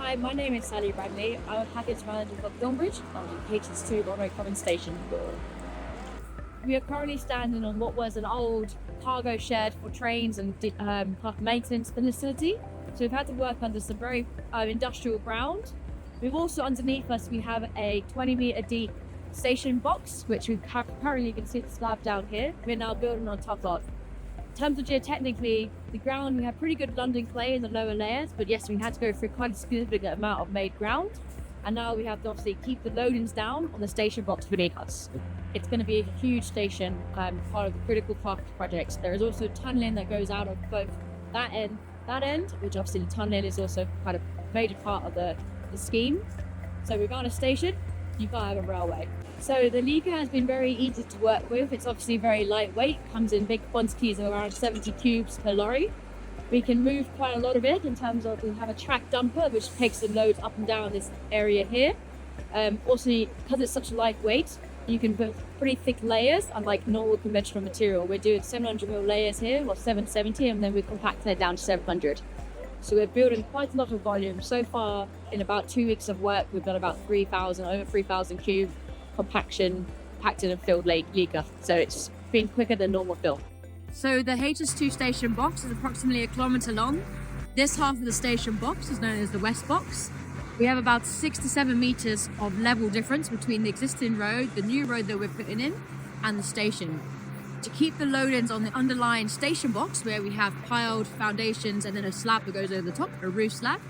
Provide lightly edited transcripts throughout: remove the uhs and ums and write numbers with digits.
Hi, my name is Sally Bradley. I'm a package manager for Thornbridge on the HS2 Longway Common Station. We are currently standing on what was an old cargo shed for trains and maintenance facility. So we've had to work under some very industrial ground. We've also underneath us, we have a 20-metre deep station box, which we currently can see the slab down here. We're now building on top of. In terms of geotechnically, the ground, we have pretty good London clay in the lower layers, but yes, we had to go through quite a significant amount of made ground. And now we have to obviously keep the loadings down on the station box beneath us. It's going to be a huge station, part of the critical path projects. There is also tunnelling that goes out of both that end, which obviously the tunnelling is also quite a major part of the scheme. So we've got a station, you've got to have a railway. So the Leca has been very easy to work with. It's obviously very lightweight, comes in big quantities of around 70 cubes per lorry. We can move quite a lot of it in terms of, we have a track dumper which takes the loads up and down this area here. Also, because it's such lightweight, you can put pretty thick layers, unlike normal conventional material. We're doing 700mm layers here, or 770, and then we compact it down to 700. So we're building quite a lot of volume. So far, in about 2 weeks of work, we've done about over 3,000 cube compaction, packed and filled Leca. So it's been quicker than normal fill. So the HS2 station box is approximately 1 kilometre long. This half of the station box is known as the west box. We have about 6 to 7 metres of level difference between the existing road, the new road that we're putting in, and the station. To keep the load-ins on the underlying station box, where we have piled foundations and then a slab that goes over the top, a roof slab,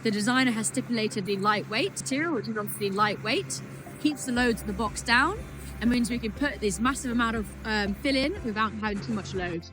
the designer has stipulated the lightweight material, which is obviously lightweight, keeps the loads of the box down, and means we can put this massive amount of fill in without having too much load.